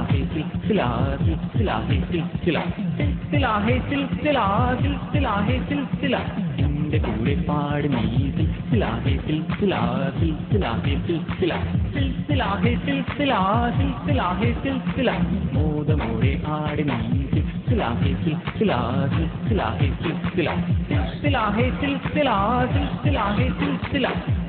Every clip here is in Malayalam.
सिलसिला है सिलसिला सिलसिला है सिलसिला सिलसिला है सिलसिला सिलसिला है सिलसिला എന്റെ കൂടെ പാട് നീ സിൽസില ഹേ സിൽസില സിൽസില ഹേ സിൽസില സിൽസില ഹേ സിൽസില സിൽസില ഹേ സിൽസില മോദമോടെ ആട് നീ സിൽസില ഹേ സിൽസില സിൽസില ഹേ സിൽസില സിൽസില ഹേ സിൽസില സിൽസില ഹേ സിൽസില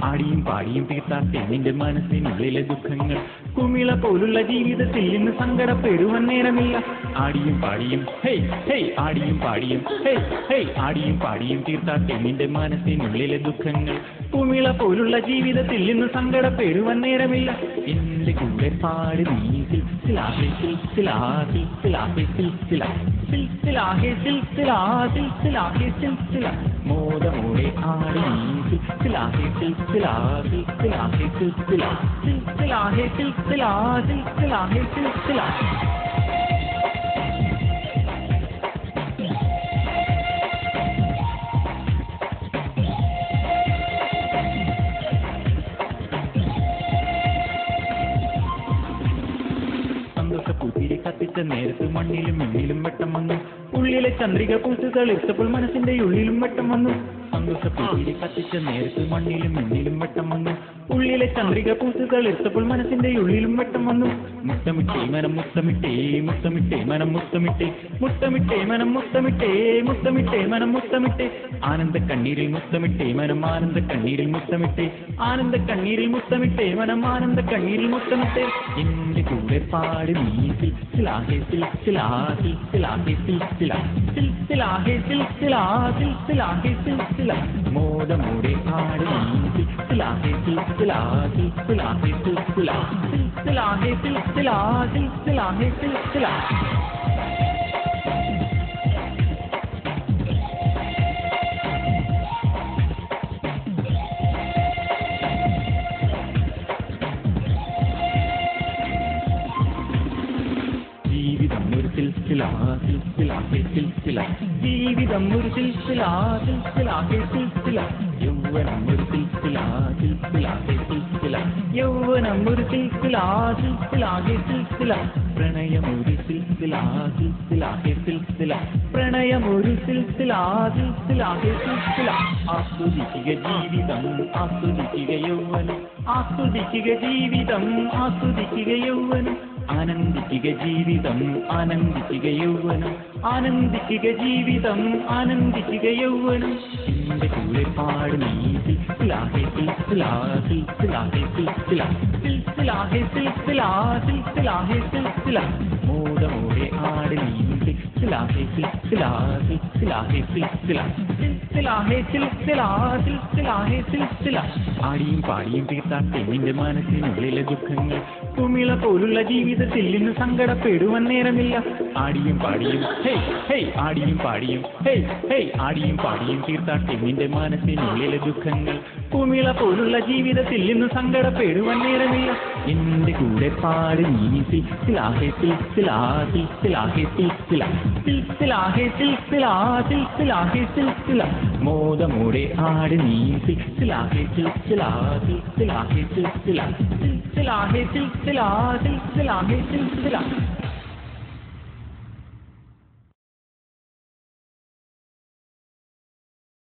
ആടിയും പാടിയും തീർത്താട്ടെ നിന്റെ മനസ്സിനുള്ളിലെ ദുഃഖങ്ങൾ കുമിള പോലുള്ള ജീവിതത്തിൽ ഇന്ന് സങ്കടപ്പെടുവാൻ നേരമില്ല ആടിയും പാടിയും ഹേയ് ഹേയ് ആടിയും പാടിയും ഹേയ് ഹേയ് ആടിയും പാടിയും തീർത്താട്ടെ നിന്റെ മനസ്സിനുള്ളിലെ ദുഃഖങ്ങൾ കുമിള പോലുള്ള ജീവിതത്തിൽ ഇന്ന് സങ്കടപ്പെടുവാൻ നേരമില്ല എന്റെ കൂടെ പാട് നീ സിൽസില ഹേ സിൽസില സിൽസില ഹേ സിൽസില സിൽസില ഹേ സിൽസില സിൽസില ഹേ സിൽസില മോദമോടെ ആട് നീ സിൽസില ഹേ സിൽസില സിൽസില ഹേ സിൽസില സിൽസില ഹേ സിൽസില സിൽസില ഹേ സിൽസില സന്തോഷപ്പൂത്തിരി കത്തിച്ച നേരത്ത് മണ്ണിലും മണ്ണിലും വെട്ടം വന്നു ഉള്ളിലെ ചന്ദ്രിക പൂത്തുകൾ ഇട്ടപ്പോൾ മനസ്സിന്റെ ഉള്ളിലും വെട്ടം വന്നു സന്തോഷപ്പൂത്തിരി കത്തിച്ച നേരത്ത് മണ്ണിലും മണ്ണിലും വെട്ടം വന്നു ഉള്ളിലെ ചന്ദ്രിക പൂത്തുകൾ ഇട്ടപ്പോൾ മനസ്സിന്റെ ഉള്ളിലും വെട്ടം വന്നു മുത്തമിട്ടേ മനം മുത്തമിട്ടേ മുത്തമിട്ടേ മനം മുത്തമിട്ടേ മുത്തമിട്ടേ മനം മുത്തമിട്ടേ മുത്തമിട്ടേ മനം മുത്തമിട്ടേ ആനന്ദ കണ്ണീരിൽ മുത്തമിട്ടേ മനം ആനന്ദ കണ്ണീരിൽ മുത്തമിട്ടേ ആനന്ദ കണ്ണീരിൽ മുത്തമിട്ടേ മനം ആനന്ദ കണ്ണീരിൽ മുത്തമിട്ടേ എന്റെ കൂടെ പാട് നീ സിൽസില ഹേ സിൽസില സിൽസില ഹേ സിൽസില സിൽസില ഹേ സിൽസില സിൽസില ഹേ സിൽസില മോദമോടെ ആട് നീ സിൽസില ഹേ സിൽസില സിൽസില ഹേ സിൽസില സിൽസില ഹേ സിൽസില സിൽസില ഹേ സിൽസില ജീവിതം ഒരു സിൽസില സിൽസില ഹേ സിൽസില ജീവിതം ഒരു സിൽസില സിൽസില ഹേ സിൽസില യൗവനം ഒരു സിൽസില സിൽസില ഹേ സിൽസില യൗവനം ഒരു സിൽസില സിൽസില ഹേ സിൽസില പ്രണയം ഒരു സിൽസില സിൽസില ഹേ സിൽസില പ്രണയം ഒരു സിൽസില സിൽസില ഹേ സിൽസില ആസ്വദിക്കുക ജീവിതം ആസ്വദിക്കുക യൗവനം ആസ്വദിക്കുക ജീവിതം ആസ്വദിക്കുക യൗവനം ആനന്ദിക്കുക ജീവിതം ആനന്ദിക്കുക യൗവനം ആനന്ദിക്കുക ജീവിതം ആനന്ദിക്കുക യൗവനം എന്റെ കൂടെ പാട് നീ സിൽസില ഹേ സിൽസില സിൽസില ഹേ സിൽസില സിൽസില ഹേ സിൽസില സിൽസില ഹേ സിൽസില മോദമോടെ ആട് നീ സിൽസില ഹേ സിൽസില സിൽസില ഹേ സിൽസില സിൽസില ഹേ സിൽസില സിൽസില ഹേ സിൽസില ആടിയും പാടിയും തീർത്താട്ടെ നിന്റെ മനസ്സിനുള്ളിലെ ദുഃഖങ്ങൾ കുമിള പോലുള്ള ജീവിതത്തിൽ ഇന്ന് സങ്കടപ്പെടുവാൻ നേരമില്ല ആടിയും പാടിയും ഹേയ് ഹേയ് ആടിയും പാടിയും ഹേയ് ഹേയ് ആടിയും പാടിയും തീർത്താട്ടെ നിന്റെ മനസ്സിനുള്ളിലെ ദുഃഖങ്ങൾ കുമിള പോലുള്ള ജീവിതത്തിൽ ഇന്ന് സങ്കടപ്പെടുവാൻ നേരമില്ല എന്റെ കൂടെ പാട് നീ സിൽസില ഹേ സിൽസില സിൽസില ഹേ സിൽസില സിൽസില ഹേ സിൽസില സിൽസില ഹേ സിൽസില മോദമോടെ ആട് നീ സിൽസില ഹേ സിൽസില സിൽസില ഹേ സിൽസില സിൽസില ഹേ സിൽസില സിൽസില ഹേ സിൽസില